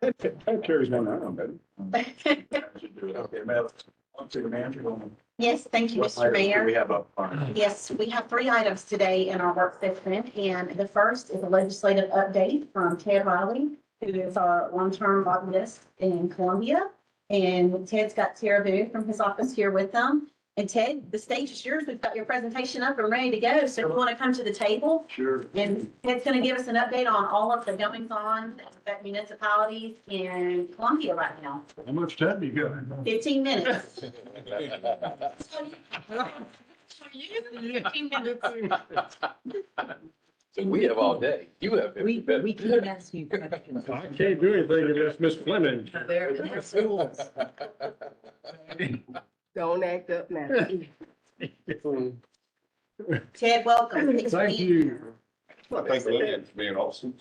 That carries one around, baby. Okay, Madam City Manager. Yes, thank you, What Mr. items do Mayor. we have up front? Yes, we have 3 items today in our work session, and the first is a legislative update from Ted Riley, who is our long-term botanist in Columbia. And Ted's got Tara Booth from his office here with them. And Ted, the stage is yours. We've got your presentation up and ready to go. So if you want to come to the table, Sure. and Ted's going to give us an update on all of the goings on at municipalities in Columbia right now. How much time you got? 15 minutes. 15 minutes. So we have all day. You have. We can ask you questions. I can't do anything unless Miss Fleming. They're schools. Don't act up now. Ted, welcome. Thanks for Thank being you. here. Well, thank you for being awesome.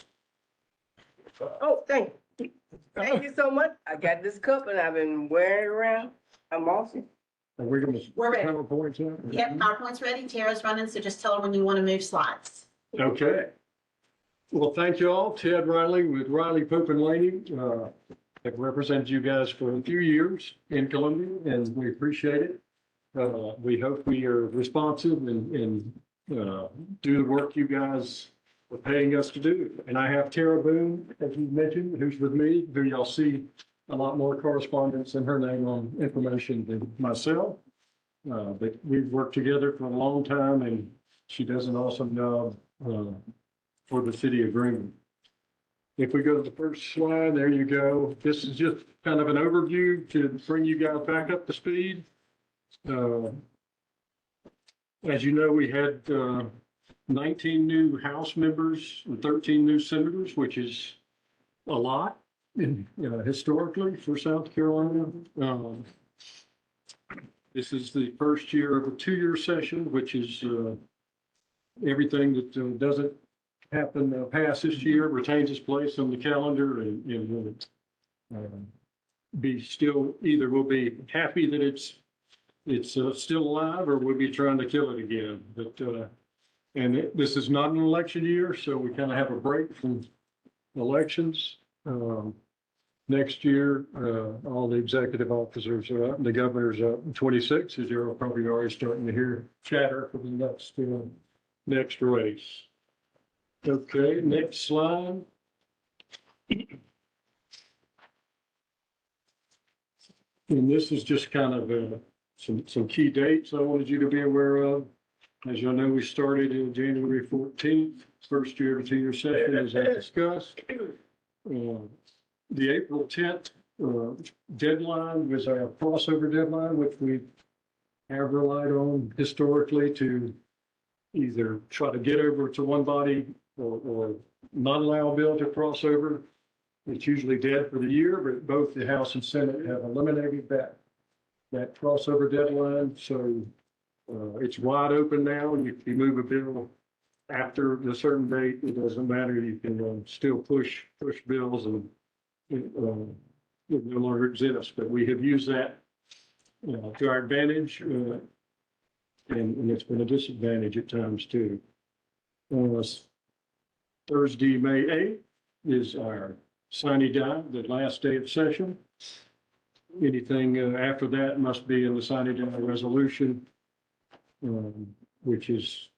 Oh, thank you. Thank you so much. I got this cup and I've been wearing it around. I'm awesome. Are we gonna? We're ready. PowerPoint yet? Yep, PowerPoint's ready. Tara's running, so just tell her when you want to move slides. Okay. Well, thank you all. Ted Riley with Riley Pope and Laney. I've represented you guys for a few years in Columbia and we appreciate it. We hope we are responsive and do the work you guys are paying us to do. And I have Tara Boone, as you mentioned, who's with me, who y'all see a lot more correspondence in her name on information than myself. But we've worked together for a long time and she does an awesome job for the city of Greenwood. If we go to the first slide, there you go. This is just kind of an overview to bring you guys back up to speed. As you know, we had 19 new House members and 13 new senators, which is a lot historically for South Carolina. This is the first year of a 2-year session, which is everything that doesn't happen past this year retains its place on the calendar and will be still, either we'll be happy that it's still alive or we'll be trying to kill it again. But this is not an election year, so we kind of have a break from elections. Next year, all the executive officers are up, the governor's up in 26, as you're probably already starting to hear chatter for the next race. Okay, next slide. And this is just kind of some key dates I wanted you to be aware of. As you know, we started in January 14th, first year of a 2-year session, as I discussed. The April 10th deadline was our crossover deadline, which we have relied on historically to either try to get over to one body or not allow a bill to cross over. It's usually dead for the year, but both the House and Senate have eliminated that crossover deadline. So it's wide open now. And if you move a bill after a certain date, it doesn't matter. You can still push bills and it no longer exists. But we have used that to our advantage, and it's been a disadvantage at times too. Thursday, May 8th is our sine die, the last day of session. Anything after that must be in the sine die resolution, which is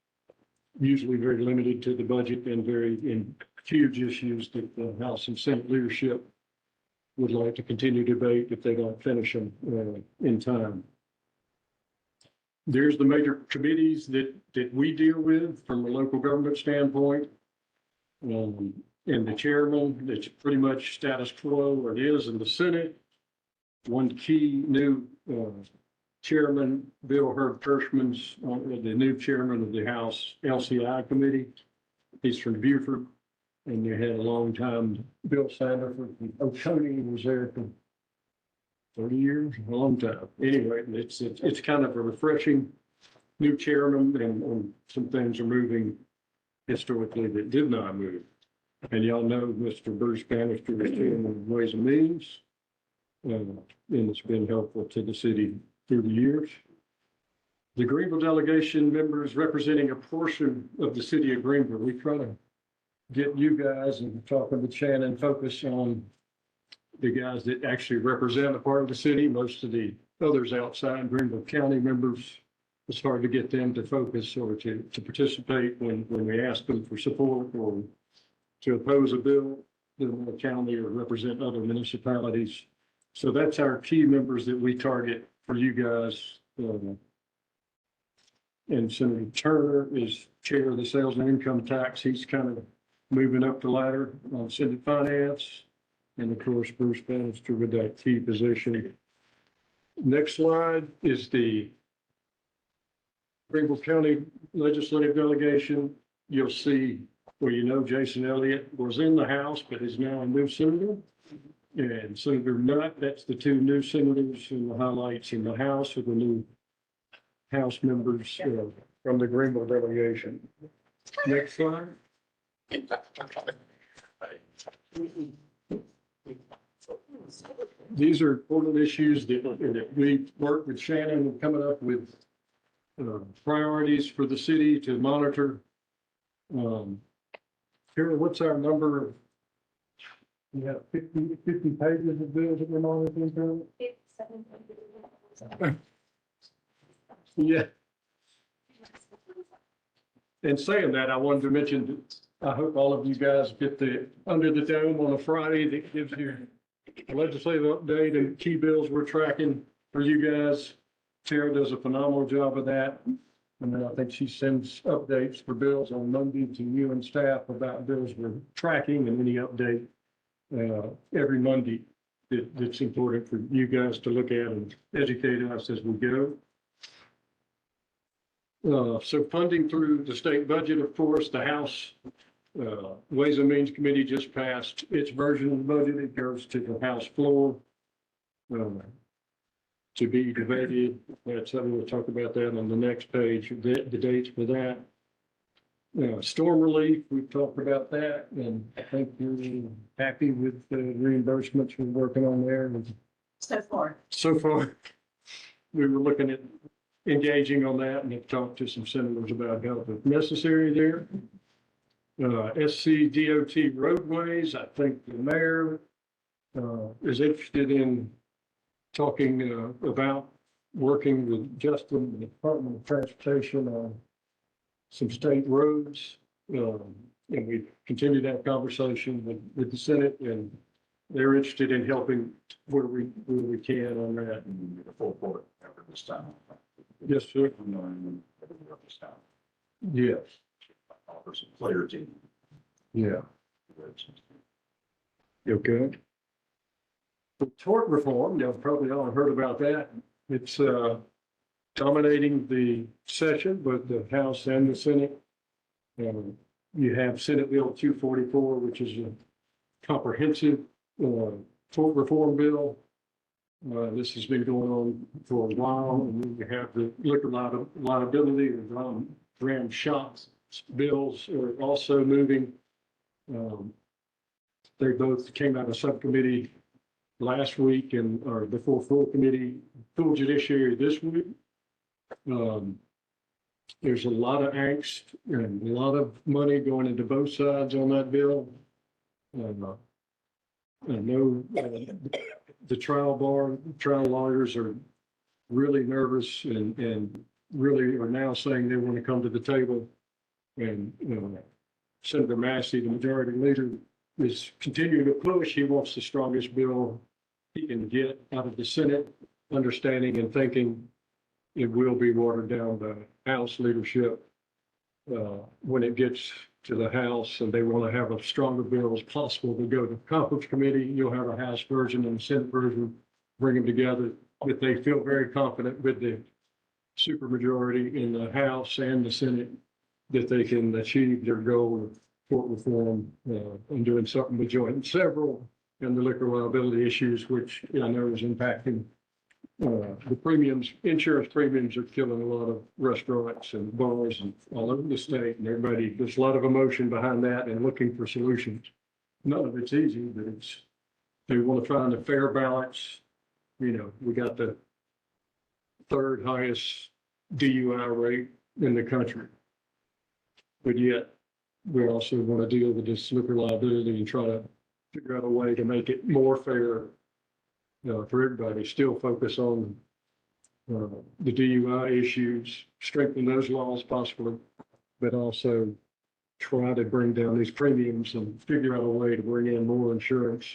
usually very limited to the budget and in huge issues that the House and Senate leadership would like to continue to debate if they don't finish them in time. There's the major committees that we deal with from a local government standpoint. And the chairman, it's pretty much status quo, it is in the Senate. One key new chairman, Bill Herb Kirschman's the new chairman of the House LCI committee. He's from Beaufort, and you had a long time Bill Sanderford from Oconee, was there for 30 years, a long time. Anyway, it's kind of a refreshing new chairman, and some things are moving historically that did not move. And y'all know Mr. Bruce Bannister is chairman of Ways and Means. And it's been helpful to the city through the years. The Greenville delegation members representing a portion of the city of Greenville. We try to get you guys and talking with Shannon focus on the guys that actually represent a part of the city. Most of the others outside, Greenville County members, it's hard to get them to focus or to participate when we ask them for support or to oppose a bill in the county or represent other municipalities. So that's our key members that we target for you guys. And Senator Turner is chair of the Sales and Income Tax. He's kind of moving up the ladder on Senate Finance. And of course, Bruce Bannister with that key position. Next slide is the Greenville County Legislative Delegation. You'll see, well, you know, Jason Elliott was in the House, but is now a new senator. And Senator Nutt, that's the two new senators in the highlights in the House of the new House members from the Greenville delegation. Next slide. These are important issues that we work with Shannon and coming up with priorities for the city to monitor. Carol, what's our number of? We have 50 pages of bills that we're monitoring. Carol? Yeah. And saying that, I wanted to mention, that I hope all of you guys get the Under the Dome on a Friday that gives you a legislative update and key bills we're tracking for you guys. Tara does a phenomenal job of that. And then I think she sends updates for bills on Monday to you and staff about bills we're tracking and any update every Monday that's important for you guys to look at and educate us as we go. So funding through the state budget, of course, the House Ways and Means Committee just passed its version of the budget. It goes to the House floor to be debated. We'll talk about that on the next page, the dates for that. Storm relief, we've talked about that, and I think you're happy with the reimbursements we're working on there. So far. So far, we were looking at engaging on that and have talked to some senators about help if necessary there. SCDOT roadways, I think the mayor is interested in talking about working with Justin, and the Department of Transportation on some state roads. And we continue that conversation with the Senate, and they're interested in helping where we can on that. Full court after this time. Yes, sir. This time. Yes. Offer some clarity. Yeah. Okay. The tort reform, y'all probably all heard about that. It's dominating the session, both the House and the Senate. You have Senate Bill 244, which is a comprehensive tort reform bill. This has been going on for a while, and then you have the liquor liability or dram shops bills are also moving. They both came out of subcommittee last week or before full judiciary this week. There's a lot of angst and a lot of money going into both sides on that bill. I know the trial lawyers are really nervous and really are now saying they want to come to the table. And Senator Massey, the majority leader, is continuing to push. He wants the strongest bill he can get out of the Senate, understanding and thinking it will be watered down by House leadership when it gets to the House, and they want to have a stronger bill as possible to go to conference committee. You'll have a House version and a Senate version, bring them together, but they feel very confident with the supermajority in the House and the Senate that they can achieve their goal of tort reform and doing something with joint and several and the liquor liability issues, which I know is impacting the premiums. Insurance premiums are killing a lot of restaurants and bars and all over the state, and everybody, there's a lot of emotion behind that and looking for solutions. None of it's easy, but they want to find a fair balance. We got the third highest DUI rate in the country. But yet, we also want to deal with this liquor liability and try to figure out a way to make it more fair, for everybody, still focus on, the DUI issues, strengthen those laws possibly, but also try to bring down these premiums and figure out a way to bring in more insurance,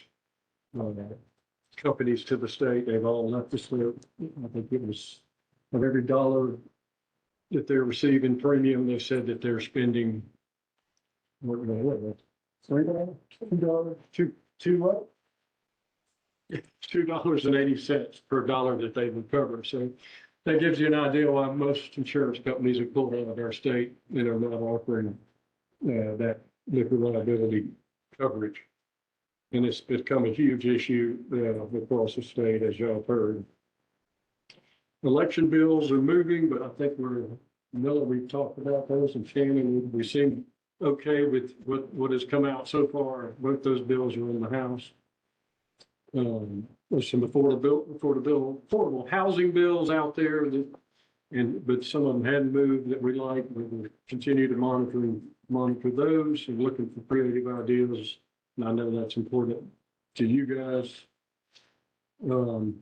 companies to the state. They've all left us with, I think it was, of every dollar that they're receiving premium, they said that they're spending, what, $3, $2, what? $2.80 per dollar that they recover. So that gives you an idea why most insurance companies are pulled out of our state and are not offering that liquor liability coverage. And it's become a huge issue across the state, as y'all heard. Election bills are moving, but I think Miller, we've talked about those, and Shannon, we seem okay with what has come out so far. Both those bills are in the House. There's some affordable housing bills out there but some of them hadn't moved that we like. We will continue to monitor those and looking for creative ideas. And I know that's important to you guys.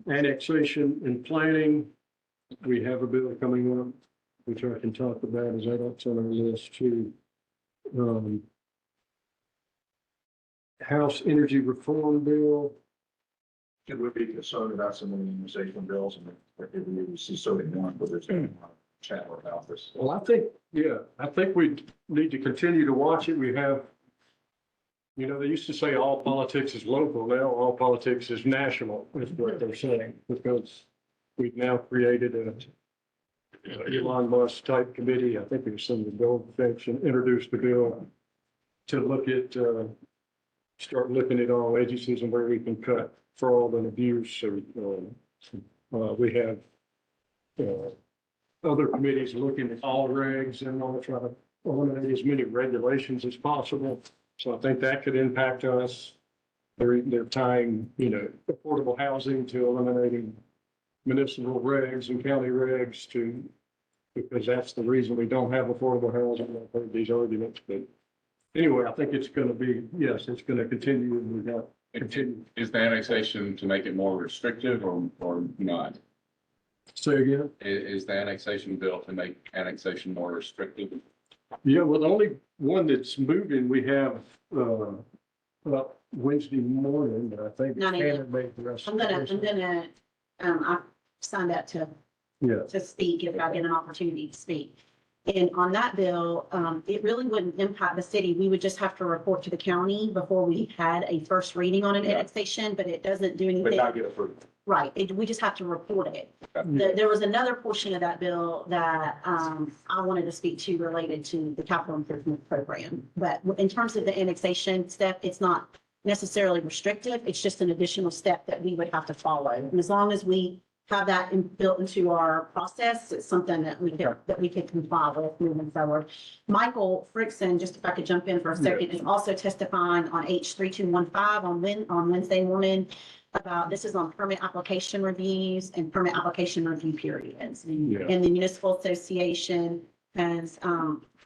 Annexation and planning. We have a bill coming up, which I can talk about, as that's on our list too. House Energy Reform Bill. Should we be concerned about some of the immunization bills and if we see so in one, but there's no chat about this? Well, I think we need to continue to watch it. We have, they used to say all politics is local. Now all politics is national, is what they're saying, because we've now created a Elon Musk type committee. I think it was some of the Goldfinch and introduced the bill to look at, start looking at all agencies and where we can cut fraud and abuse. So we have other committees looking at all regs and want to try to eliminate as many regulations as possible. So I think that could impact us. They're tying, affordable housing to eliminating municipal regs and county regs because that's the reason we don't have affordable housing. I've heard these arguments, but anyway, I think it's going to be, yes, it's going to continue. And we got continue. Is the annexation to make it more restrictive or not? Say again? Is the annexation bill to make annexation more restrictive? Yeah, well, the only one that's moving, we have, about Wednesday morning, but I think. 9 a.m. Hannah made the rest. I signed up to Yeah, speak if I get an opportunity to speak. And on that bill, it really wouldn't impact the city. We would just have to report to the county before we had a first reading on an annexation, but it doesn't do But anything. not get approved. Right, we just have to report it. Yeah. There was another portion of that bill that I wanted to speak to related to the capital improvement program. But in terms of the annexation step, it's not necessarily restrictive. It's just an additional step that we would have to follow. And as long as we have that built into our process, it's something that we could comply with moving forward. Michael Frickson, just if I could jump in for a second, is also testifying on H3215 on Wednesday morning about, this is on permit application reviews and permit application review periods. Yeah. And the municipal association has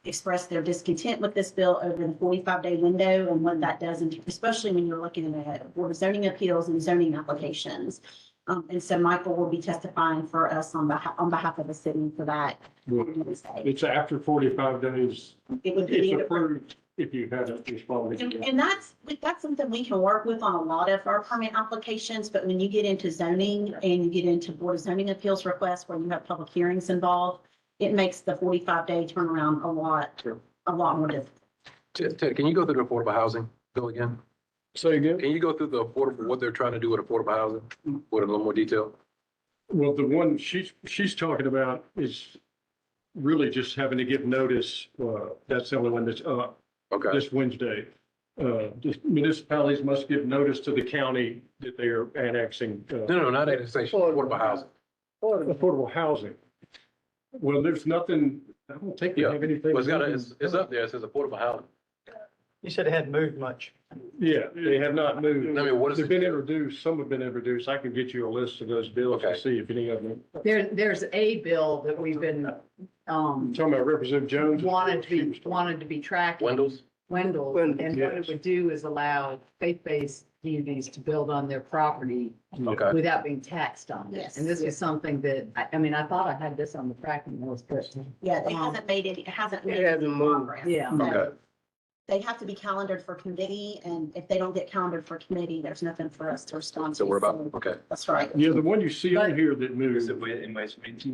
expressed their discontent with this bill over the 45-day window and what that does, especially when you're looking at Board of Zoning appeals and zoning applications. And so Michael will be testifying for us on behalf of the city for that. Well, it's after 45 days. It would It's be, approved if you haven't responded. and that's something we can work with on a lot of our permit applications, but when you get into zoning and you get into Board of Zoning appeals requests where you have public hearings involved, it makes the 45-day turnaround a lot more difficult. Ted, can you go through the affordable housing bill again? Say again? Can you go through the affordable, what they're trying to do with affordable housing with a little more detail? Well, the one she's talking about is really just having to give notice. That's the only one that's up Okay, this Wednesday. Just municipalities must give notice to the county that they are annexing. no, not annexation, affordable housing. Affordable housing. Well, there's nothing, I don't think they Yeah. have anything. Well, it's up there, it says affordable housing. You said it hadn't moved much. Yeah, they have not moved. I mean, what is They've it? been introduced, some have been introduced. I can get you a list of those bills to Okay. see if any of them. There's a bill that we've been, Talking about Representative Jones. wanted to be tracking. Windows? Wendell. Wendell, And what yes. it would do is allow faith-based communities to build on their property Okay. without being taxed on it. Yes. And this was something that, I mean, I thought I had this on the tracking list, but Yeah, it hasn't made it hasn't made It hasn't any moved. progress. Yeah. So Okay. They have to be calendared for committee, and if they don't get calendared for committee, there's nothing for us to respond to. So we're about, okay. That's right. Yeah, the one you see on But- here that Is moves, it in Ways and Means?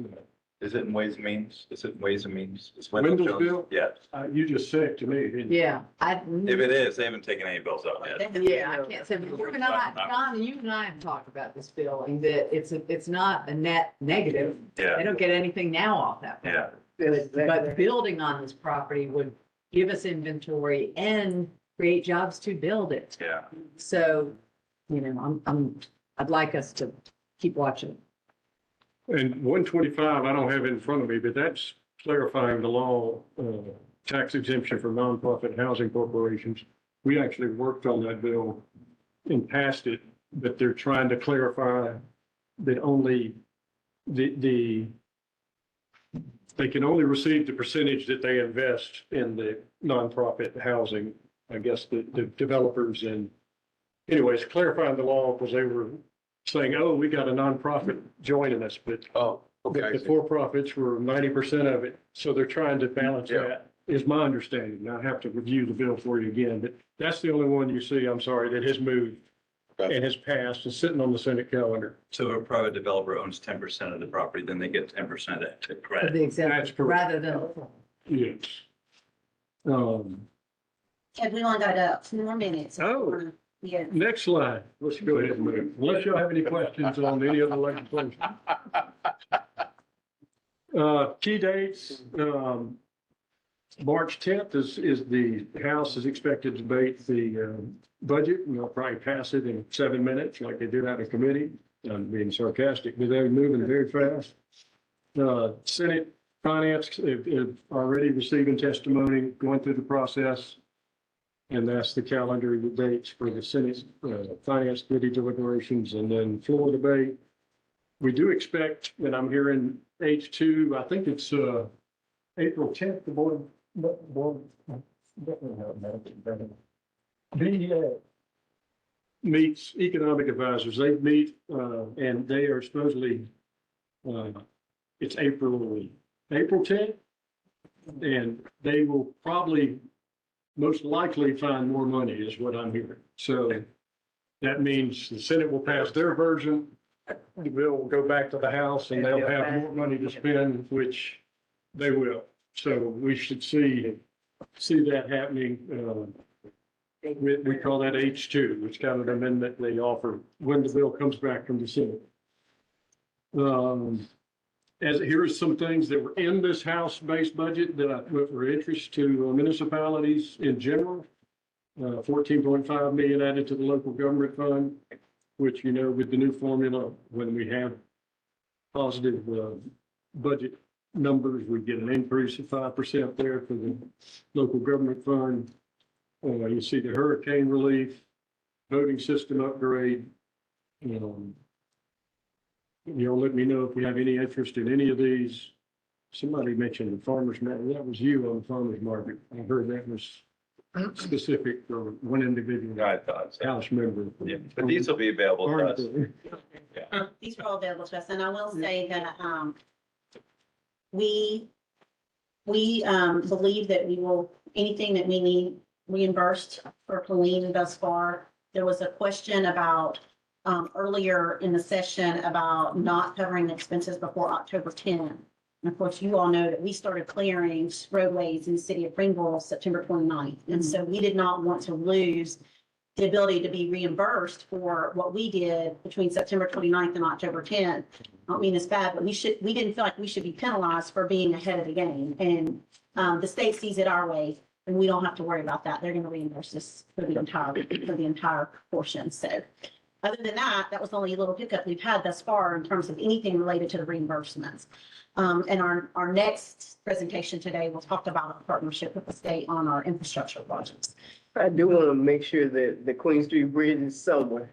Is it in Ways and Means? Is it in Ways and Means? Is Wendell's Jones- bill? Yeah. You just said it to me, didn't you? yeah, If it is, they haven't taken any bills out yet. yeah, I can't say, but you and I, John, you and I have talked about this bill, and that it's not a net negative. They Yeah, don't get anything now off that. yeah. But building on this property would give us inventory and create jobs to build it. Yeah. So, you know, I'd like us to keep watching. And 125, I don't have it in front of me, but that's clarifying the law, tax exemption for nonprofit housing corporations. We actually worked on that bill and passed it, but they're trying to clarify that only they can only receive the percentage that they invest in the nonprofit housing, I guess, the developers. And anyways, clarifying the law because they were saying, oh, we got a nonprofit joining us, but Oh, okay. the for-profits were 90% of it. So they're trying to balance Yeah. that, is my understanding. I have to review the bill for you again, but that's the only one you see, I'm sorry, that has moved Okay. and has passed and sitting on the Senate calendar. So if a private developer owns 10% of the property, then they get 10% of the For credit. the That's exemption, correct. rather than. Yes. Ted, we only got 2 more minutes. Oh. Yeah. Next slide. Let's go ahead and move. Unless y'all have any questions on any of the legislation. Key dates, March 10th is the House is expected to debate the budget, and they'll probably pass it in 7 minutes like they did out of committee. I'm being sarcastic, but they're moving very fast. Senate Finance is already receiving testimony, going through the process. And that's the calendar the dates for the Senate Finance Committee deliberations and then floor debate. We do expect, and I'm hearing H2, I think it's April 10th, the board. Meets economic advisors. They meet and they are supposedly, it's April 10th. And they will probably most likely find more money is what I'm hearing. So that means the Senate will pass their version. The bill will go back to the House and they'll have more money to spend, which they will. So we should see that happening. We call that H2, which kind of amendment they offer when the bill comes back from the Senate. Here are some things that were in this House-based budget that were of interest to municipalities in general. 14.5 million added to the local government fund, which, you know, with the new formula, when we have positive budget numbers, we get an increase of 5% there for the local government fund. You see the hurricane relief, voting system upgrade. You'll let me know if you have any interest in any of these. Somebody mentioned the farmer's market. That was you on the farmer's market. I heard that was specific for one individual I thought so. House member. Yeah, but these will be available to us. These are all available to us, and I will say that, we believe that we will, anything that we need reimbursed for Colleen thus far. There was a question about, earlier in the session about not covering the expenses before October 10. And of course, you all know that we started clearing roadways in the city of Greenville September 29th. And so we did not want to lose the ability to be reimbursed for what we did between September 29th and October 10th. I don't mean it's bad, but we didn't feel like we should be penalized for being ahead of the game. And the state sees it our way, and we don't have to worry about that. They're going to reimburse us for the entire portion. So other than that, that was the only little hiccup we've had thus far in terms of anything related to the reimbursements. And our next presentation today will talk about our partnership with the state on our infrastructure projects. I do want to make sure that the Queen Street Bridge is somewhere,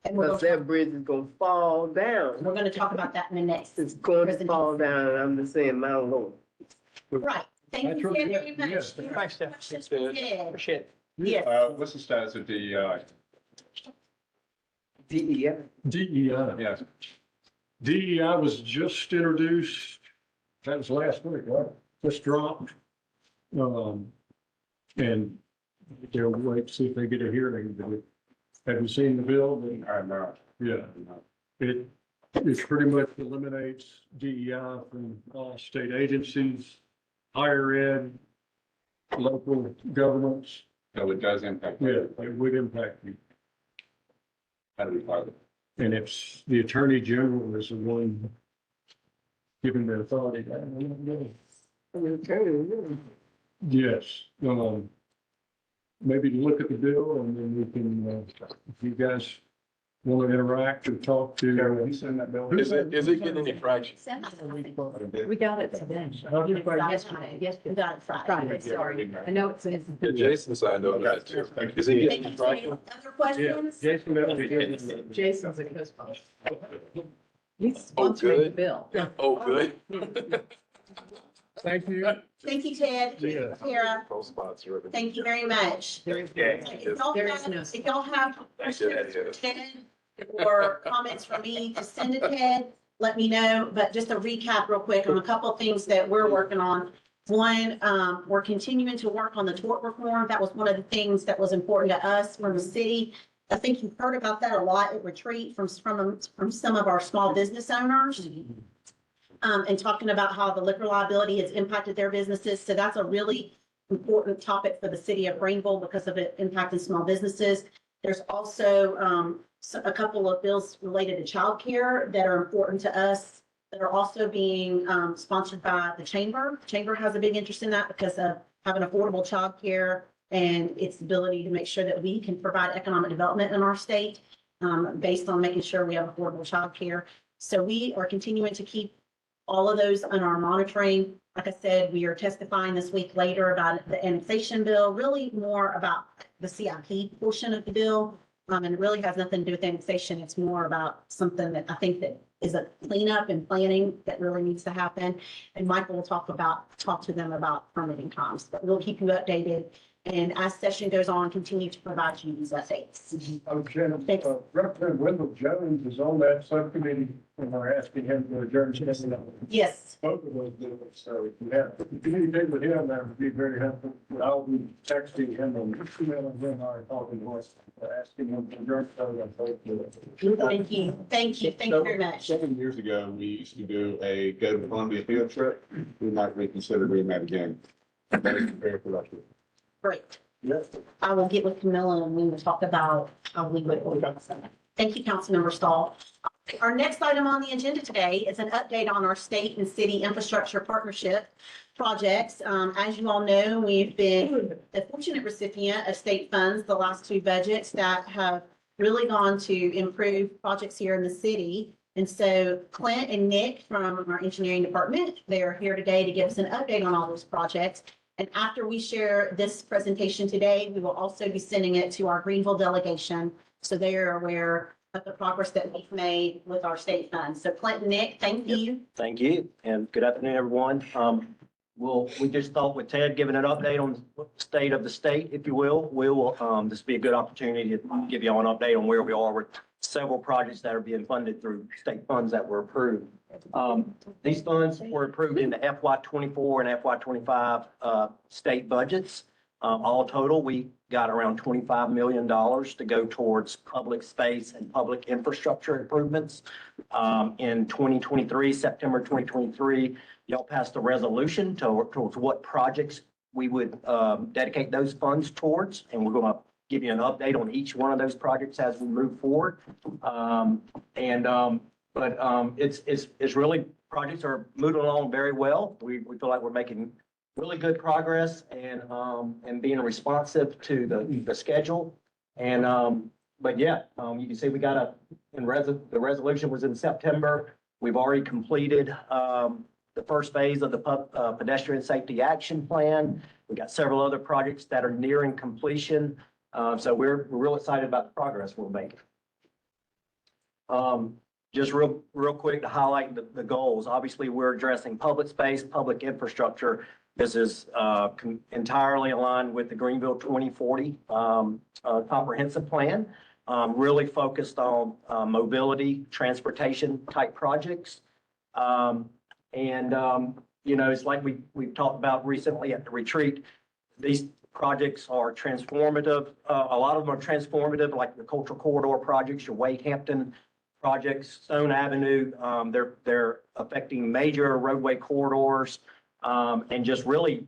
And we're because gonna that bridge is gonna fall down. talk about that in the next. It's going to fall down, and I'm just saying, Mount Lord. Right. Thank you That's Ted, really very good. much. Yes. Do you have Thanks, Ted. questions for Ted? Appreciate it. Yes. What's the status of DEI? DEF. DEI. Yes. DEI was just introduced, that was last week, right? Just dropped. And they'll wait to see if they get a hearing. Have you seen the bill? I'm not. Yeah. It pretty much eliminates DEI from all state agencies, higher ed, local governments. So it does impact. Yeah, it would impact you. How do we file it? And if the attorney general is the one giving the authority, I don't know. Yes, maybe look at the bill and then we can, if you guys want to interact or talk to. Carol, you send that bill? Is it getting any traction? We got it today. Yesterday, We got it Friday. Friday, sorry. I know it's in. Yeah, Jason signed on that too. Is he Thank getting you, traction? Ted. Other questions? Jason, that'll be good. Jason's a co-sponsor. He's sponsoring the bill. Oh, good. Thank you. Thank you, Ted. Yeah. Tara, Co-sponsor of it. thank you very much. Okay. If y'all have I did questions have for Ted or comments from me to send to Ted, let me know. But just a recap real quick on a couple of things that we're working on. One, we're continuing to work on the tort reform. That was one of the things that was important to us from the city. I think you've heard about that a lot at retreat from some of our small business owners. And talking about how the liquor liability has impacted their businesses. So that's a really important topic for the city of Greenville because of it impacting small businesses. There's also a couple of bills related to childcare that are important to us that are also being sponsored by the chamber. Chamber has a big interest in that because of having affordable childcare and its ability to make sure that we can provide economic development in our state based on making sure we have affordable childcare. So we are continuing to keep all of those on our monitoring. Like I said, we are testifying this week later about the annexation bill, really more about the CIP portion of the bill. And it really has nothing to do with annexation. It's more about something that I think that is a cleanup and planning that really needs to happen. And Michael will talk to them about permitting times, but we'll keep you updated. And as session goes on, continue to provide you these updates. Shannon, Representative Wendell Jones is on that subcommittee and we're asking him to adjourn. Yes, Both of those do it, so if you have, if you communicate with him, that would be very helpful. I'll be texting him and emailing him our talking voice, asking him to adjourn. thank you. Thank you. Thank you very much. 7 years ago, we used to do a go to Columbia field trip. We might reconsider doing that again. That is very productive. Great. Yes. I will get with Camilla and we will talk about how we would. Thank you, Councilmember Stahl. Our next item on the agenda today is an update on our state and city infrastructure partnership projects. As you all know, we've been the fortunate recipient of state funds the last two budgets that have really gone to improve projects here in the city. And so Clint and Nick from our engineering department, they are here today to give us an update on all those projects. And after we share this presentation today, we will also be sending it to our Greenville delegation, so they are aware of the progress that we've made with our state funds. So Clint and Nick, thank you. Thank you, and good afternoon, everyone. We just thought with Ted giving an update on the state of the state, if you will, this will be a good opportunity to give you all an update on where we are with several projects that are being funded through state funds that were approved. These funds were approved in the FY24 and FY25 state budgets. All total, we got around $25 million to go towards public space and public infrastructure improvements. In 2023, September 2023, y'all passed a resolution towards what projects we would dedicate those funds towards, and we're going to give you an update on each one of those projects as we move forward. It's really, projects are moving along very well. We feel like we're making really good progress and being responsive to the schedule. But yeah, you can see we got the resolution was in September. We've already completed the first phase of the pedestrian safety action plan. We got several other projects that are nearing completion. So we're real excited about the progress we're making. Just real quick to highlight the goals. Obviously, we're addressing public space, public infrastructure. This is entirely aligned with the Greenville 2040 comprehensive plan, really focused on mobility, transportation type projects. It's like we've talked about recently at the retreat. These projects are transformative. A lot of them are transformative, like the Cultural Corridor projects, your Wade Hampton projects, Stone Avenue. They're affecting major roadway corridors. And just really,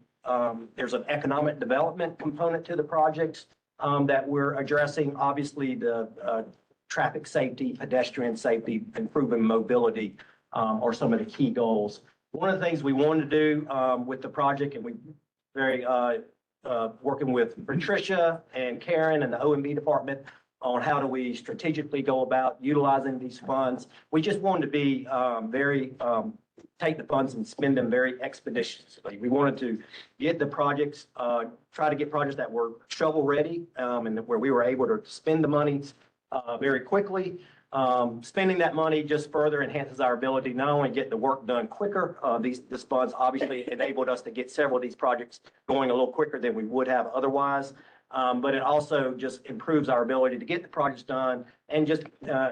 there's an economic development component to the projects that we're addressing. Obviously, the traffic safety, pedestrian safety, improving mobility are some of the key goals. One of the things we wanted to do with the project, and we very working with Patricia and Karen and the OMB department on how do we strategically go about utilizing these funds. We just wanted to be take the funds and spend them very expeditiously. We wanted to get the projects, try to get projects that were shovel ready, and where we were able to spend the money very quickly. Spending that money just further enhances our ability not only get the work done quicker. This funds obviously enabled us to get several of these projects going a little quicker than we would have otherwise. But it also just improves our ability to get the projects done and just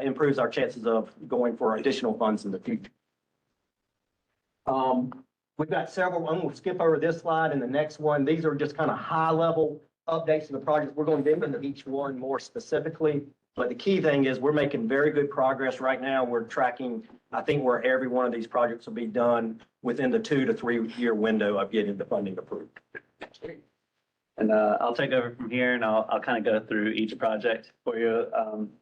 improves our chances of going for additional funds in the future. We've got several. I'm going to skip over this slide and the next one. These are just kind of high level updates to the project. We're going to dig into each one more specifically. But the key thing is we're making very good progress right now. We're tracking, I think, where every one of these projects will be done within the 2 to 3 year window of getting the funding approved. And I'll take over from here and I'll kind of go through each project for you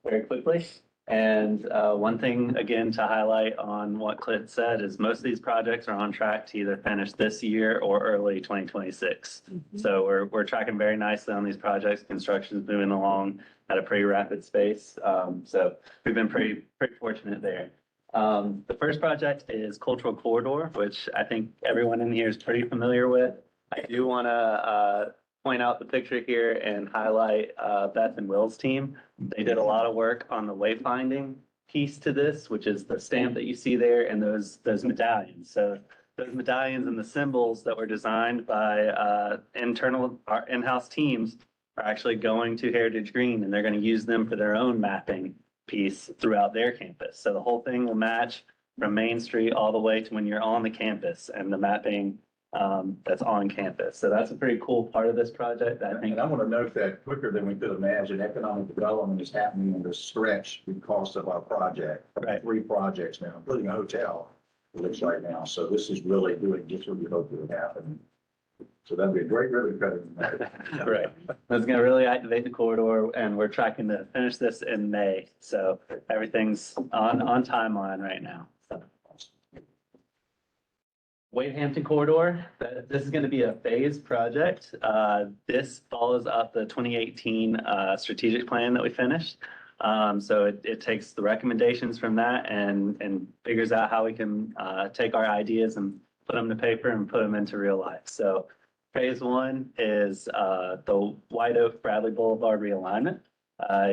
very quickly. And one thing, again, to highlight on what Clint said is most of these projects are on track to either finish this year or early 2026. So we're tracking very nicely on these projects. Construction is moving along at a pretty rapid pace. So we've been pretty fortunate there. The first project is Cultural Corridor, which I think everyone in here is pretty familiar with. I do want to point out the picture here and highlight Beth and Will's team. They did a lot of work on the wayfinding piece to this, which is the stamp that you see there and those medallions. So those medallions and the symbols that were designed by our in-house teams are actually going to Heritage Green, and they're going to use them for their own mapping piece throughout their campus. So the whole thing will match from Main Street all the way to when you're on the campus and the mapping that's on campus. So that's a pretty cool part of this project. I think. And I want to note that quicker than we could imagine, economic development is happening in this stretch because of our project. Right. 3 projects now, including a hotel, it looks right now. So this is really doing just what we hoped it would happen. So that'd be a great ribbon cutting. Right. That's going to really activate the corridor, and we're tracking to finish this in May. So everything's on timeline right now. So. Wade Hampton Corridor, this is going to be a phased project. This follows up the 2018 strategic plan that we finished. So it takes the recommendations from that and figures out how we can take our ideas and put them to paper and put them into real life. So phase 1 is the White Oak Bradley Boulevard realignment.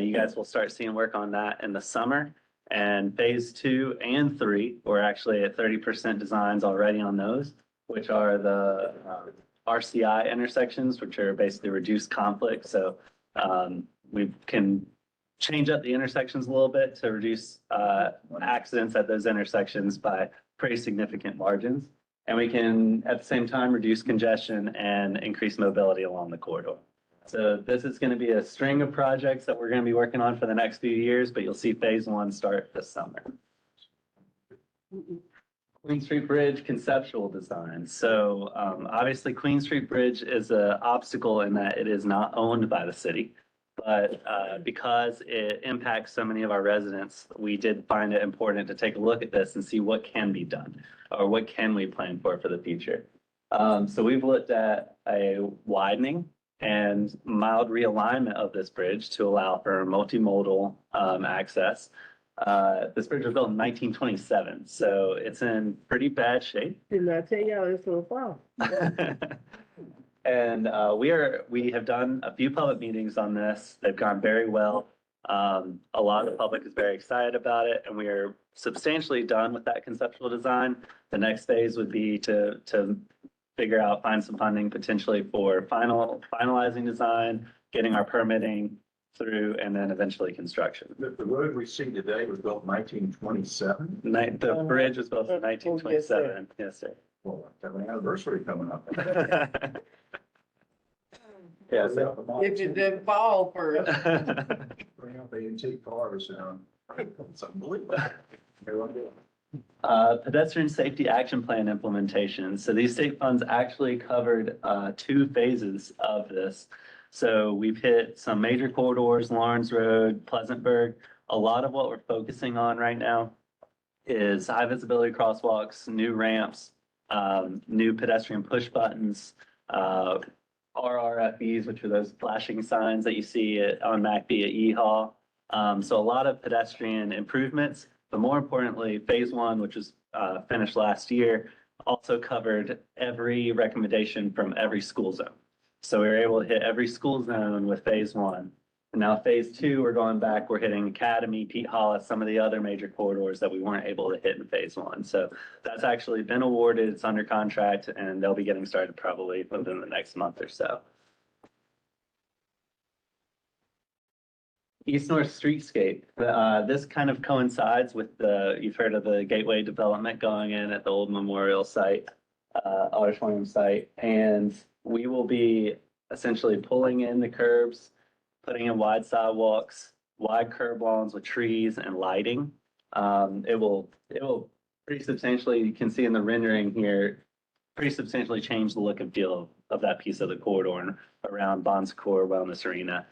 You guys will start seeing work on that in the summer. And phase 2 and 3, we're actually at 30% designs already on those, which are the RCI intersections, which are basically reduced conflict. So we can change up the intersections a little bit to reduce accidents at those intersections by pretty significant margins. And we can, at the same time, reduce congestion and increase mobility along the corridor. So this is going to be a string of projects that we're going to be working on for the next few years, but you'll see phase 1 start this summer. Queen Street Bridge conceptual design. So obviously Queen Street Bridge is an obstacle in that it is not owned by the city, but because it impacts so many of our residents, we did find it important to take a look at this and see what can be done or what can we plan for the future. So we've looked at a widening and mild realignment of this bridge to allow for multimodal access. This bridge was built in 1927, so it's in pretty bad shape. Didn't I tell y'all it's so far? And we have done a few public meetings on this. They've gone very well. A lot of the public is very excited about it, and we are substantially done with that conceptual design. The next phase would be to figure out, find some funding potentially for finalizing design, getting our permitting through, and then eventually construction. The road we see today was built in 1927. The bridge was built in 1927. Yes, sir. Well, have an anniversary coming up. Yeah, so. If you didn't fall first. Bring up the antique cars, it's unbelievable. Pedestrian safety action plan implementation. So these state funds actually covered 2 phases of this. So we've hit some major corridors, Lawrence Road, Pleasantburg. A lot of what we're focusing on right now is high visibility crosswalks, new ramps, new pedestrian push buttons, RRFEs, which are those flashing signs that you see on MACB at EHAW. So a lot of pedestrian improvements, but more importantly, phase 1, which was finished last year, also covered every recommendation from every school zone. So we were able to hit every school zone with phase 1. And now phase 2, we're going back, we're hitting Academy, Pete Hollis, some of the other major corridors that we weren't able to hit in phase 1. So that's actually been awarded, it's under contract, and they'll be getting started probably within the next month or so. East-North Streetscape, this kind of coincides with you've heard of the Gateway development going in at the old memorial site, auditorium site, and we will be essentially pulling in the curbs, putting in wide sidewalks, wide curb lawns with trees and lighting. It will pretty substantially, you can see in the rendering here, pretty substantially change the look and feel of that piece of the corridor around Bon Secours Wellness Arena.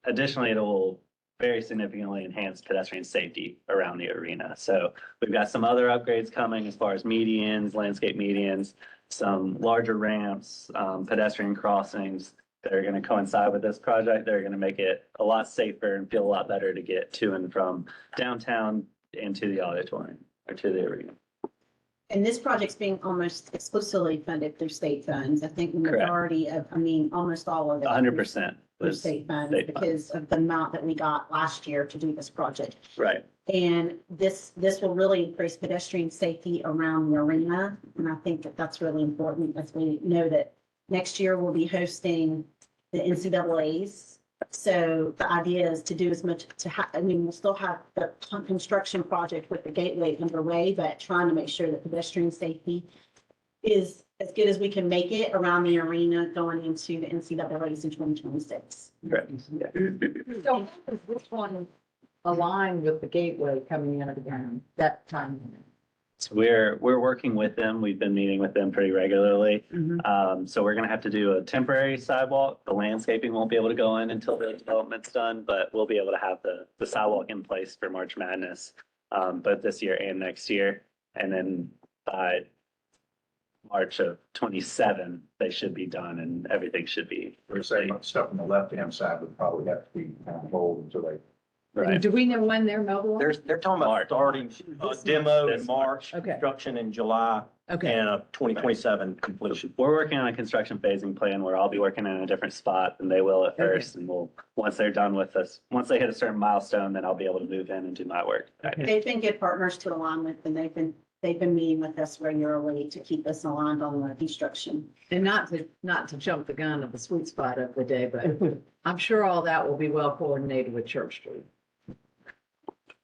Additionally, it will very significantly enhance pedestrian safety around the arena. So we've got some other upgrades coming as far as medians, landscape medians, some larger ramps, pedestrian crossings that are going to coincide with this project. They're going to make it a lot safer and feel a lot better to get to and from downtown into the auditorium or to the arena. And this project's being almost exclusively funded through state funds. I think the Correct. majority of, almost all of it. 100% Through was state funds state because of the amount that we got last year to do this project. right. And this will really increase pedestrian safety around the arena. And I think that that's really important as we know that next year we'll be hosting the NCAAs. So the idea is to do as much we'll still have the construction project with the Gateway underway, but trying to make sure that pedestrian safety is as good as we can make it around the arena going into the NCAAs in 2026. Correct. So how does this one align with the Gateway coming in again, that time? So we're working with them. We've been meeting with them pretty regularly. So we're gonna have to do a temporary sidewalk. The landscaping won't be able to go in until the development's done, but we'll be able to have the sidewalk in place for March Madness, both this year and next year. And then by March of 27, they should be done and everything should be. We're saying stuff on the left-hand side would probably have to be on hold until they. Right. Do we know when they're mobilized? They're talking about March. starting demo in This March, Okay. construction in July, Okay. and a 2027 completion. We're working on a construction phasing plan where I'll be working in a different spot than they will at first. And once they're done with us, once they hit a certain milestone, then I'll be able to move in and do my work. They've been good partners to align with, and they've been meeting with us regularly to keep us aligned on the construction. And not to jump the gun of the sweet spot of the day, but I'm sure all that will be well coordinated with Church Street.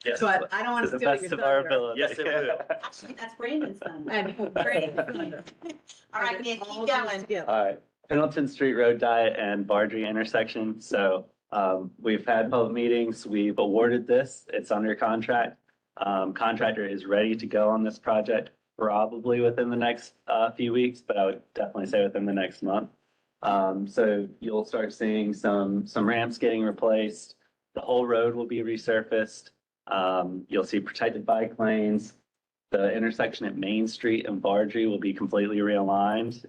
Yes. So I don't want To to the steal best your of our thunder. ability. Yes, it will. Actually, that's Brandon's son. And Brandon's son. All right, Nick, keep going. All right, Pendleton Street Road Diet and Bardry intersection. So we've had public meetings. We've awarded this. It's under contract. Contractor is ready to go on this project probably within the next few weeks, but I would definitely say within the next month. So you'll start seeing some ramps getting replaced. The whole road will be resurfaced. You'll see protected bike lanes. The intersection at Main Street and Bardry will be completely realigned.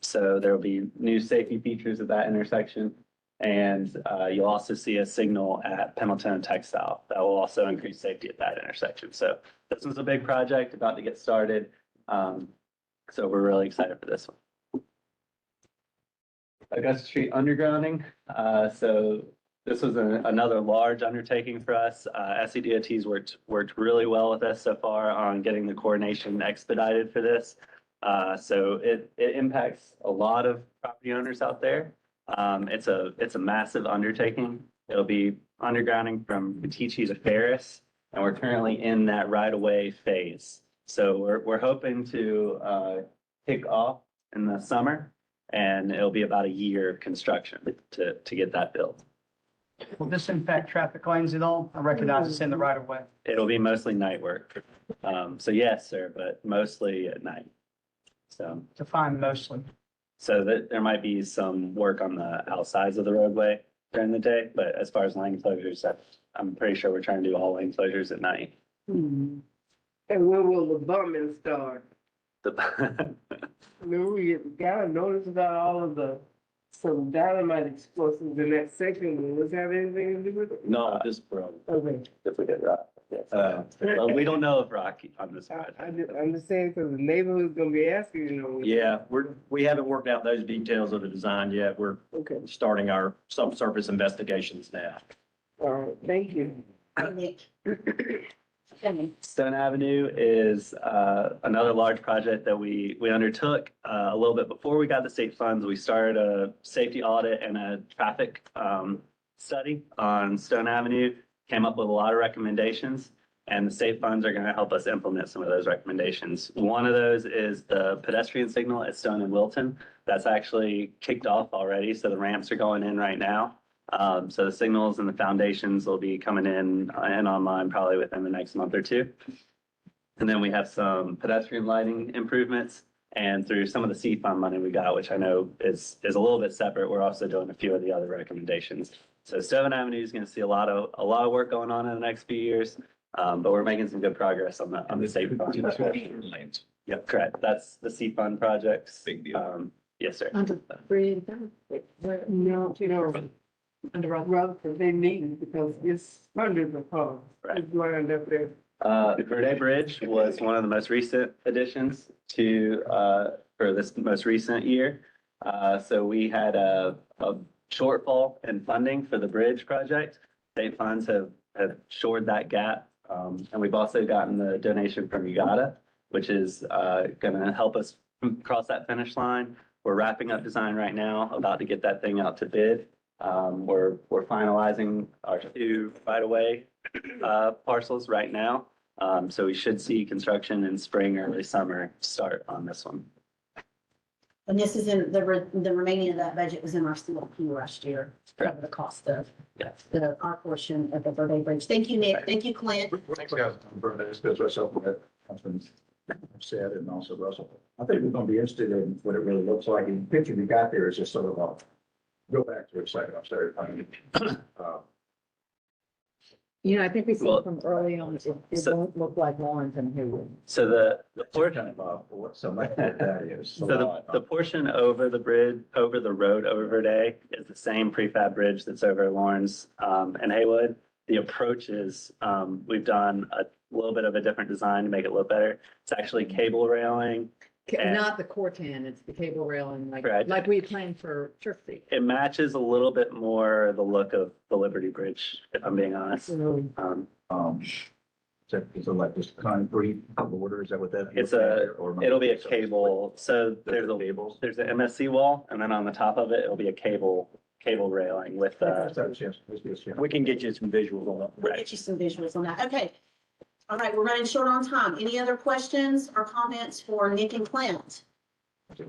So there will be new safety features at that intersection. And you'll also see a signal at Pendleton and Textile that will also increase safety at that intersection. So this was a big project about to get started. So we're really excited for this one. Augusta Street undergrounding. So this was another large undertaking for us. SCDOT's worked really well with us so far on getting the coordination expedited for this. So it impacts a lot of property owners out there. It's a massive undertaking. It'll be undergrounding from Petichi to Ferris, and we're currently in that right-of-way phase. So we're hoping to kick off in the summer, and it'll be about a year of construction to get that built. Will this impact traffic lanes at all? I recognize it's in the right of way. It'll be mostly night work. So yes, sir, but mostly at night. So. Define mostly. So that there might be some work on the outsides of the roadway during the day, but as far as lane closures, I'm pretty sure we're trying to do all lane closures at night. And when will the bumming start? The- Remember, we got a notice about all of some dynamite explosives in that section. Does that have anything to do with it? No, this, bro. Okay. If we get rock. Yes. Well, we don't know of rock on this project. I'm just saying, because the neighborhood's gonna be asking, you know. Yeah, we haven't worked out those details of the design yet. We're Okay, starting our subsurface investigations now. all right, thank you. Nick. Stone Avenue is another large project that we undertook a little bit before we got the state funds. We started a safety audit and a traffic study on Stone Avenue, came up with a lot of recommendations, and the state funds are going to help us implement some of those recommendations. One of those is the pedestrian signal at Stone and Wilton. That's actually kicked off already, so the ramps are going in right now. So the signals and the foundations will be coming in and online probably within the next month or two. And then we have some pedestrian lighting improvements, and through some of the C fund money we got, which I know is a little bit separate, we're also doing a few of the other recommendations. So Stone Avenue is going to see a lot of work going on in the next few years, but we're making some good progress on the state fund. Lanes. Yep, correct. That's the C fund projects. Big deal. Yes, sir. Under bridge, No, under Rutherford, they need, because it's hundreds of cars. Right. It's lined up there. Verde Bridge was one of the most recent additions to, for this most recent year. So we had a shortfall in funding for the bridge project. State funds have shored that gap. And we've also gotten the donation from UGATA, which is going to help us cross that finish line. We're wrapping up design right now, about to get that thing out to bid. We're finalizing our 2 right-of-way parcels right now. So we should see construction in spring, early summer start on this one. And this is in the remaining of that budget was in our CLP last year, to cover the cost of Yes. our portion of the Verde Bridge. Thank you, Nick. Thank you, Clint. Thanks, guys. This goes with something that Councilman said, and also Russell. I think we're gonna be interested in what it really looks like. And the picture we got there is just sort of a, go back to a second, I'm sorry. You know, I think we Well- saw from early on, it So- won't look like Lawrence and Haywood. So the portion, Kind of, what so much what that is. so the portion over the bridge, over the road over Verde is the same prefab bridge that's over Lawrence and Haywood. The approach is, we've done a little bit of a different design to make it look better. It's actually cable railing. And- Not the Cortan, it's the cable railing, Right. like we planned for Turf Creek. It matches a little bit more the look of the Liberty Bridge, if I'm being honest. Is it like just concrete border? Is that what that? It's or- It'll be a cable, so There's cables. there's an MSC wall, and then on the top of it, it'll be a cable railing with, Yes. We can get you some visuals on that. We'll get you some visuals on that. Okay. All right, we're running short on time. Any other questions or comments for Nick and Clint?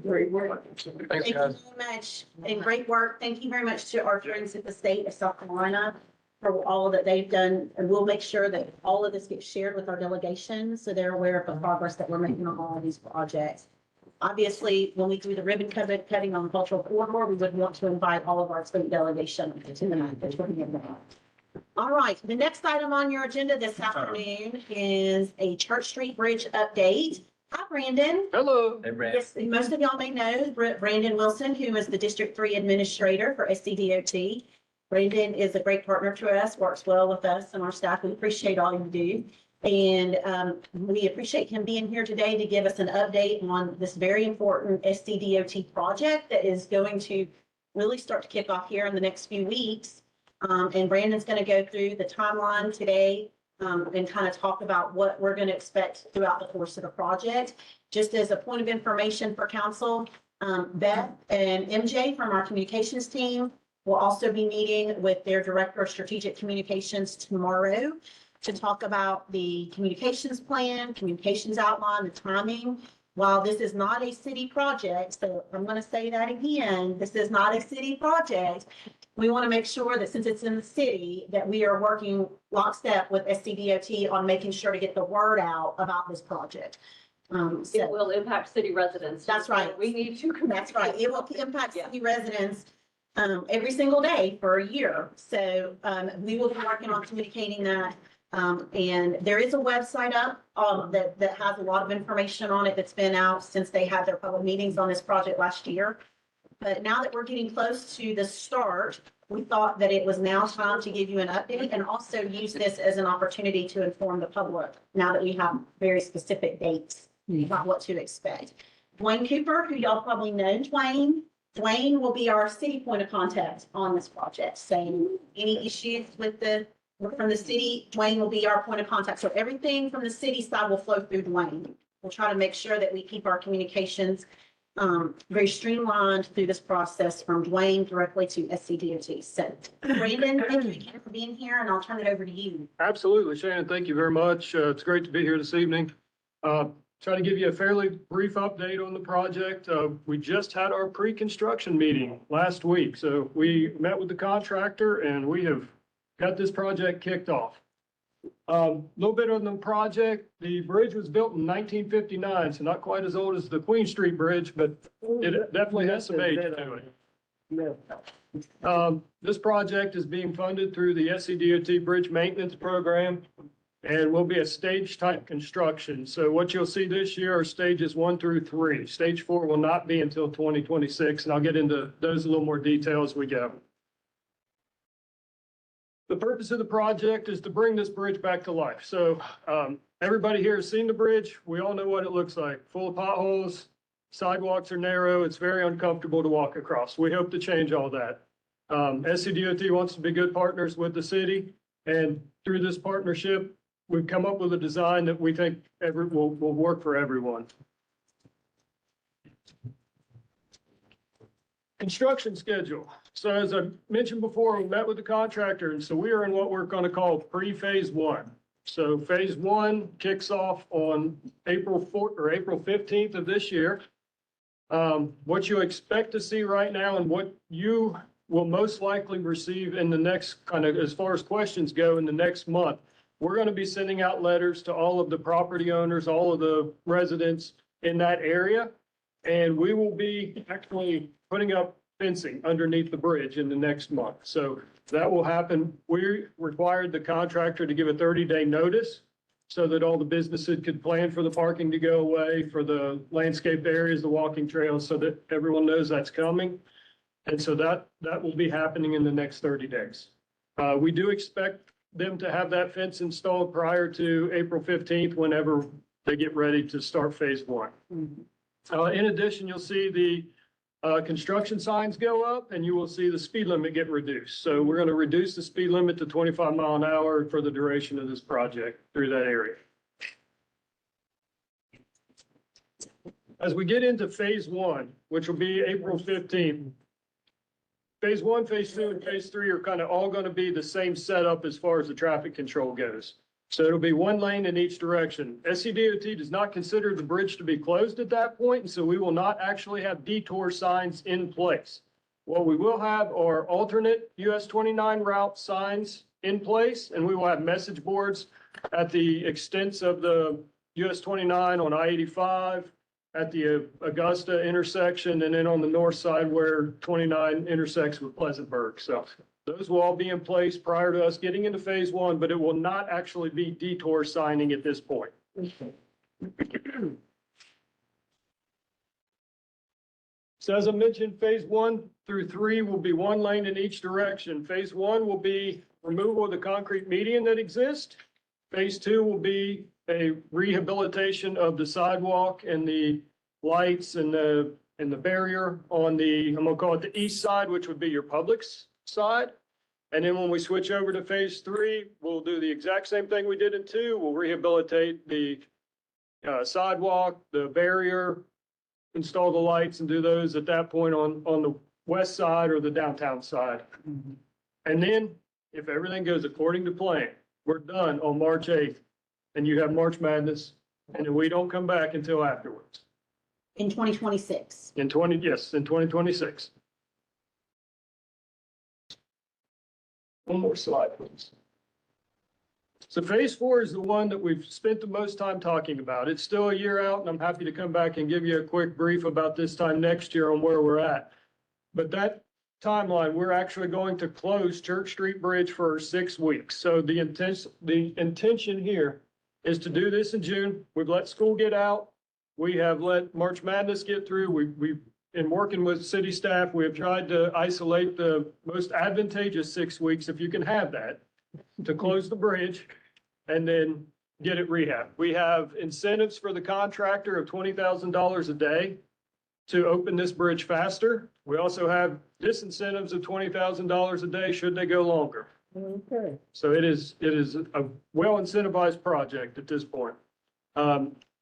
Great work. Thanks, Thank you guys. very much, and great work. Thank you very much to our friends at the state of South Carolina for all that they've done. And we'll make sure that all of this gets shared with our delegation, so they're aware of the progress that we're making on all of these projects. Obviously, when we do the ribbon cutting on cultural corridor, we would want to invite all of our state delegation to that. All right, the next item on your agenda this afternoon is a Church Street Bridge update. Hi, Brandon. Hello. Yes, most of y'all may know Brandon Wilson, who is the District 3 Administrator for SCDOT. Brandon is a great partner to us, works well with us and our staff. We appreciate all you do. And we appreciate him being here today to give us an update on this very important SCDOT project that is going to really start to kick off here in the next few weeks. And Brandon's going to go through the timeline today and kind of talk about what we're going to expect throughout the course of the project. Just as a point of information for council, Beth and MJ from our communications team will also be meeting with their Director of Strategic Communications tomorrow to talk about the communications plan, communications outline, the timing. While this is not a city project, so I'm going to say that again, this is not a city project. We want to make sure that since it's in the city, that we are working lockstep with SCDOT on making sure to get the word out about this project. It So will impact city residents. that's right. We need to. That's right. It will impact Yeah. city residents every single day for a year. So we will be working on communicating that. And there is a website up that has a lot of information on it that's been out since they had their public meetings on this project last year. But now that we're getting close to the start, we thought that it was now time to give you an update and also use this as an opportunity to inform the public now that we have very specific dates about what to expect. Dwayne Cooper, who y'all probably know, Dwayne will be our city point of contact on this project. So any issues from the city, Dwayne will be our point of contact. So everything from the city side will flow through Dwayne. We'll try to make sure that we keep our communications very streamlined through this process from Dwayne directly to SCDOT. So Brandon, thank you again for being here, and I'll turn it over to you. Absolutely, Shannon, thank you very much. It's great to be here this evening. Try to give you a fairly brief update on the project. We just had our pre-construction meeting last week. So we met with the contractor and we have got this project kicked off. A little bit on the project, the bridge was built in 1959, so not quite as old as the Queen Street Bridge, but it definitely has some age to it. This project is being funded through the SCDOT Bridge Maintenance Program and will be a stage type construction. So what you'll see this year are stages 1 through 3. Stage 4 will not be until 2026, and I'll get into those a little more detail as we go. The purpose of the project is to bring this bridge back to life. So everybody here has seen the bridge. We all know what it looks like, full of potholes, sidewalks are narrow. It's very uncomfortable to walk across. We hope to change all that. SCDOT wants to be good partners with the city. And through this partnership, we've come up with a design that we think will work for everyone. Construction schedule. So as I mentioned before, we met with the contractor, and so we are in what we're going to call pre-phase 1. So phase 1 kicks off on April 4th or April 15th of this year. What you expect to see right now and what you will most likely receive in the next kind of, as far as questions go, in the next month, we're going to be sending out letters to all of the property owners, all of the residents in that area. And we will be actually putting up fencing underneath the bridge in the next month. So that will happen. We required the contractor to give a 30-day notice so that all the businesses could plan for the parking to go away, for the landscaped areas, the walking trails, so that everyone knows that's coming. And so that will be happening in the next 30 days. We do expect them to have that fence installed prior to April 15th, whenever they get ready to start phase 1. In addition, you'll see the construction signs go up and you will see the speed limit get reduced. So we're going to reduce the speed limit to 25 miles an hour for the duration of this project through that area. As we get into phase 1, which will be April 15th, phase 1, phase 2, and phase 3 are kind of all going to be the same setup as far as the traffic control goes. So it'll be 1 lane in each direction. SCDOT does not consider the bridge to be closed at that point, and so we will not actually have detour signs in place. What we will have are alternate US 29 route signs in place, and we will have message boards at the extents of the US 29 on I-85, at the Augusta intersection, and then on the north side where 29 intersects with Pleasantburg. So those will all be in place prior to us getting into phase 1, but it will not actually be detour signing at this point. So as I mentioned, phase 1 through 3 will be 1 lane in each direction. Phase 1 will be removal of the concrete median that exists. Phase 2 will be a rehabilitation of the sidewalk and the lights and the barrier on the, I'm gonna call it the east side, which would be your Publix side. And then when we switch over to phase 3, we'll do the exact same thing we did in 2. We'll rehabilitate the sidewalk, the barrier, install the lights and do those at that point on the west side or the downtown side. And then if everything goes according to plan, we're done on March 8th and you have March Madness and then we don't come back until afterwards. In 2026. In 2026. One more slide, please. So phase 4 is the one that we've spent the most time talking about. It's still a year out and I'm happy to come back and give you a quick brief about this time next year on where we're at. But that timeline, we're actually going to close Church Street Bridge for 6 weeks. So the intention here is to do this in June. We've let school get out. We have let March Madness get through. We've in working with city staff, we have tried to isolate the most advantageous 6 weeks, if you can have that, to close the bridge and then get it rehabbed. We have incentives for the contractor of $20,000 a day to open this bridge faster. We also have disincentives of $20,000 a day should they go longer. Okay. So it is a well incentivized project at this point.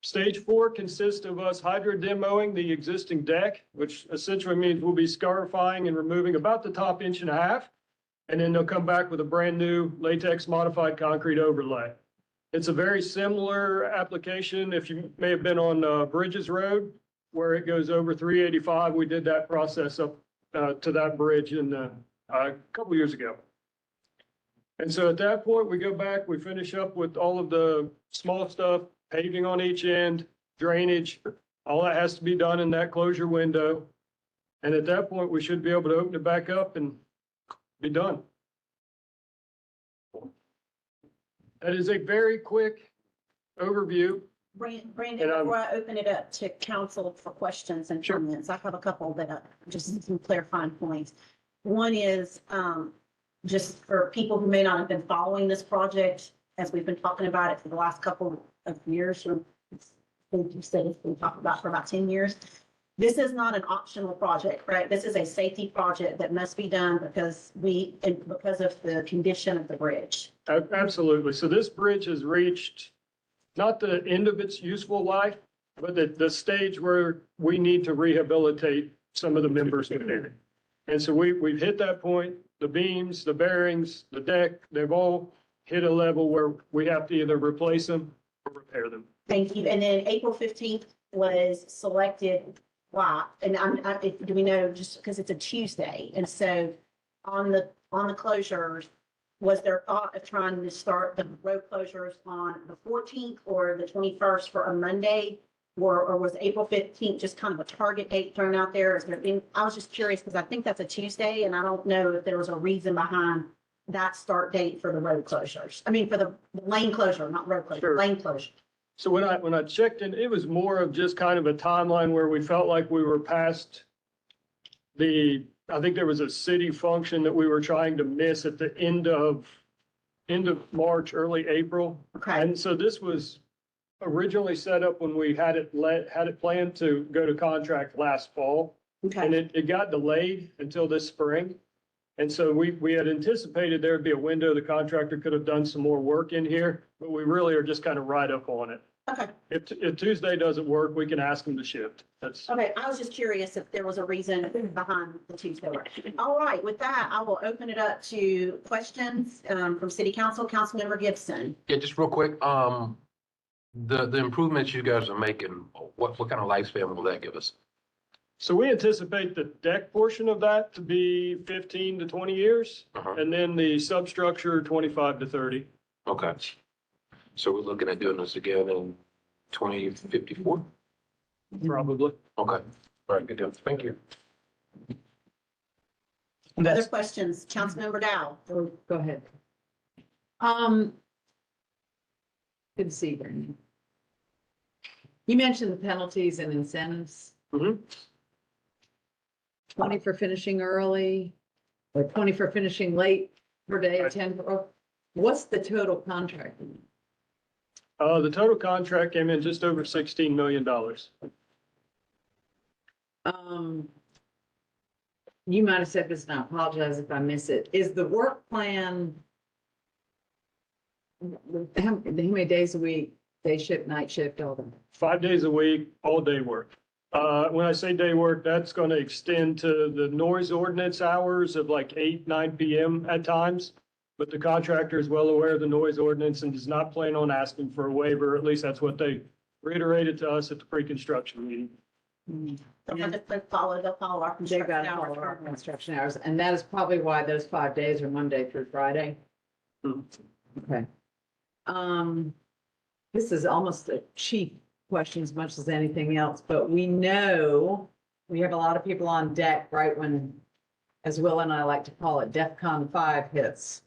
Stage 4 consists of us hydro demoing the existing deck, which essentially means we'll be scarifying and removing about the top 1.5 inches. And then they'll come back with a brand new latex modified concrete overlay. It's a very similar application. If you may have been on Bridges Road, where it goes over 385, we did that process up to that bridge in a couple years ago. And so at that point, we go back, we finish up with all of the small stuff, paving on each end, drainage, all that has to be done in that closure window. And at that point, we should be able to open it back up and be done. That is a very quick overview. Brandon, And, before I open it up to council for questions and comments, I have a couple that just some clarifying points. One is, just for people who may not have been following this project, as we've been talking about it for the last couple of years, or you said it's been talked about for about 10 years. This is not an optional project, right? This is a safety project that must be done because of the condition of the bridge. Absolutely. So this bridge has reached not the end of its useful life, but the stage where we need to rehabilitate some of the members within it. And so we've hit that point. The beams, the bearings, the deck, they've all hit a level where we have to either replace them or repair them. Thank you. And then April 15th was selected. Why? And do we know, just because it's a Tuesday? And so on the closures, was there thought of trying to start the road closures on the 14th or the 21st for a Monday? Or was April 15th just kind of a target date thrown out there? I was just curious because I think that's a Tuesday and I don't know if there was a reason behind that start date for the road closures. I mean, for the lane closure, not road closure, Sure. lane closure. So when I checked in, it was more of just kind of a timeline where we felt like we were past I think there was a city function that we were trying to miss at the end of March, early April. Okay. And so this was originally set up when we had it planned to go to contract last fall. Okay. And it got delayed until this spring. And so we had anticipated there'd be a window the contractor could have done some more work in here, but we really are just kind of right up on it. Okay. If Tuesday doesn't work, we can ask them to shift. That's, Okay, I was just curious if there was a reason behind the Tuesday work. All right, with that, I will open it up to questions from City Council, Councilmember Gibson. Yeah, just real quick, the improvements you guys are making, what kind of lifespan will that give us? so we anticipate the deck portion of that to be 15 to 20 years, Uh-huh. and then the substructure 25 to 30. Okay. So we're looking at doing this again in 2054? Probably. Okay. All right, good deal. Thank you. Other questions, Councilmember Dow? Go ahead. Good to see you, Brandon. You mentioned the penalties and incentives. Mhm. 20 for finishing early, or 20 for finishing late per day, 10 for, what's the total contract? The total contract came in just over $16 million. you might have said this, and I apologize if I miss it. Is the work plan? How many days a week, day shift, night shift, all that? 5 days a week, all day work. When I say day work, that's going to extend to the noise ordinance hours of like 8, 9 PM at times. But the contractor is well aware of the noise ordinance and does not plan on asking for a waiver. At least that's what they reiterated to us at the pre-construction meeting. They'll follow our They've got construction to follow our hours. construction hours, and that is probably why those 5 days are Monday through Friday. Okay. This is almost a cheap question as much as anything else, but we know we have a lot of people on deck right when, as Will and I like to call it, DEFCON 5 hits.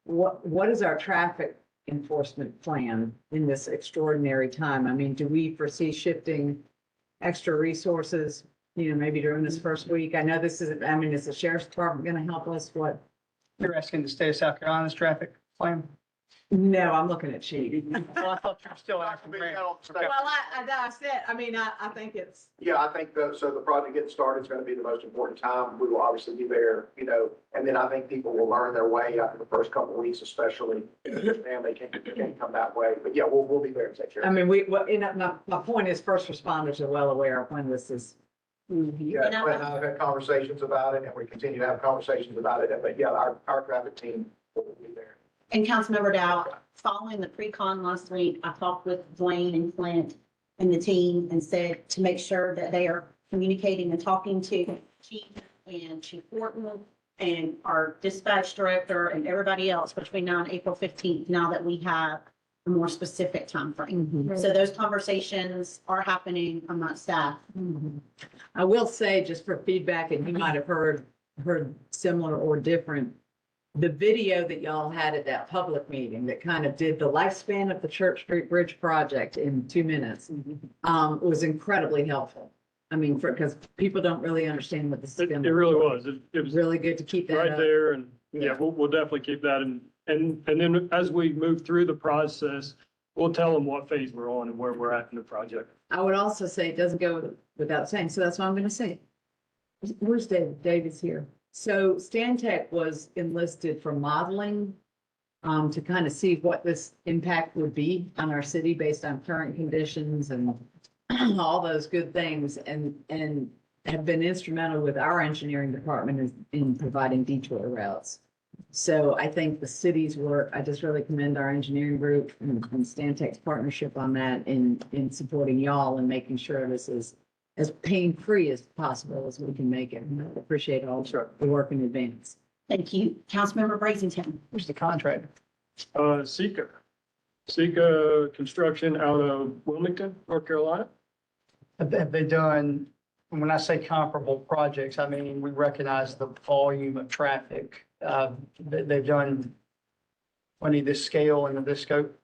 What is our traffic enforcement plan in this extraordinary time? I mean, do we foresee shifting extra resources, maybe during this first week? I know this is, I mean, is the sheriff's department going to help us? What? You're asking the state of South Carolina's traffic plan? No, I'm looking at Chief. Well, I thought you were still asking Grant. Well, I said, I mean, I think it's, Yeah, I think so the project getting started is going to be the most important time. We will obviously be there, and then I think people will learn their way after the first couple of weeks, especially if they can't come that way. But yeah, we'll be there to take care I of it. mean, my point is first responders are well aware of when this is. Yeah, And I- Clint and I have had conversations about it, and we continue to have conversations about it. But yeah, our traffic team will be there. And Councilmember Dow, following the pre-con last week, I talked with Dwayne and Clint and the team and said to make sure that they are communicating and talking to Chief and Chief Horton and our dispatch director and everybody else between now and April 15th, now that we have a more specific timeframe. So those conversations are happening amongst staff. I will say, just for feedback, and you might have heard similar or different, the video that y'all had at that public meeting that kind of did the lifespan of the Church Street Bridge project in 2 minutes, was incredibly helpful. I mean, because people don't really understand what this is It going to. really was. It was Really good to keep that right up. there, and yeah, we'll definitely keep that. And then as we move through the process, we'll tell them what phase we're on and where we're at in the project. I would also say it doesn't go without saying, so that's what I'm gonna say. Where's David? David's here. So Stantec was enlisted for modeling, to kind of see what this impact would be on our city based on current conditions and all those good things, and have been instrumental with our engineering department in providing detour routes. So I think the city's work, I just really commend our engineering group and Stantec's partnership on that in supporting y'all and making sure this is as pain-free as possible as we can make it. And I appreciate all the work in advance. Thank you. Councilmember Brazington. Who's the contractor? Sika Construction out of Wilmington, North Carolina. Have they done, when I say comparable projects, I mean, we recognize the volume of traffic. They've done any of this scale and this scope?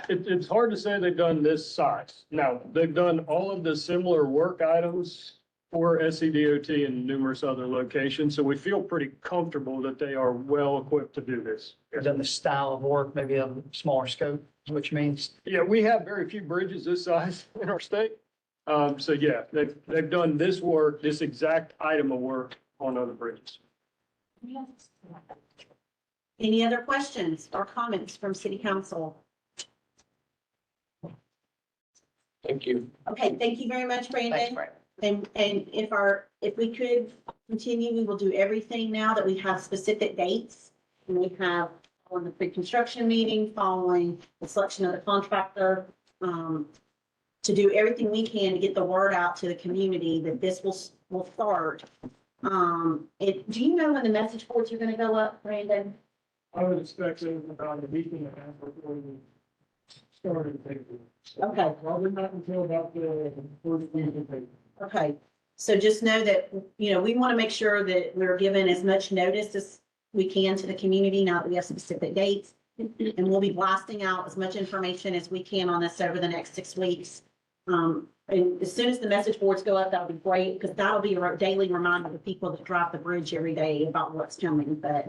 It's hard to say they've done this size. Now, they've done all of the similar work items for SCDOT and numerous other locations, so we feel pretty comfortable that they are well equipped to do this. Done the style of work, maybe a smaller scope, which means Yeah, we have very few bridges this size in our state. So yeah, they've done this work, this exact item of work on other bridges. Any other questions or comments from city council? Thank you. Okay, thank you very much, thanks, Brandon. Brad. And if we could continue, we will do everything now that we have specific dates. And we have on the pre-construction meeting, following the selection of the contractor, to do everything we can to get the word out to the community that this will start. Do you know when the message boards are gonna go up, Brandon? I would expect it about a week and a half before we started. Okay. Probably not until about the first week of April. Okay, so just know that, we want to make sure that we're given as much notice as we can to the community, now that we have specific dates. And we'll be blasting out as much information as we can on this over the next 6 weeks. And as soon as the message boards go up, that'll be great, because that'll be a daily reminder to people that drive the bridge every day about what's coming, but.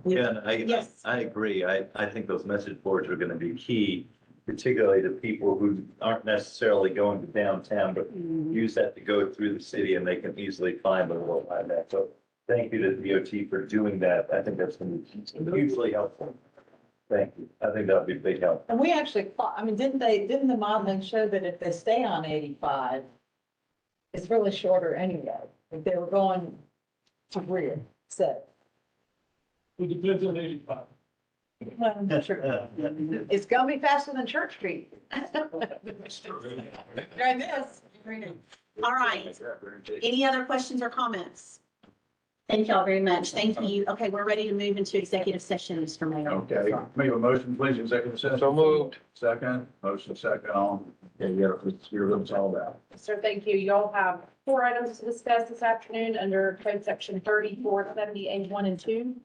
Yeah, Yes. I agree. I think those message boards are gonna be key particularly to people who aren't necessarily going to downtown, but use that to go through the city and they can easily find the world like that. So thank you to DOT for doing that. I think that's going to be hugely helpful. Thank you. I think that would be a big help. And we actually, I mean, didn't the modeling show that if they stay on 85, it's really shorter anyway, if they were going to rear, so. It depends on 85. It's gonna be faster than Church Street. During this. All right. Any other questions or comments? Thank y'all very much. Thank you. Okay, we're ready to move into executive session, Mr. Mayor. Okay, make a motion, please, executive session. So moved. Second, motion second on. Okay, you got to hear what it's all about. Sir, thank you. Y'all have 4 items to discuss this afternoon under code section 3470A1 and 2.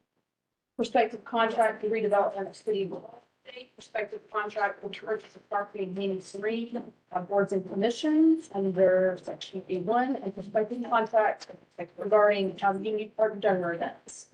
Prospective contract for redevelopment of city of state, prospective contract for purchase of property in Haney Serene, boards and commissions under section A1, and prospective contract regarding Union Park donor events.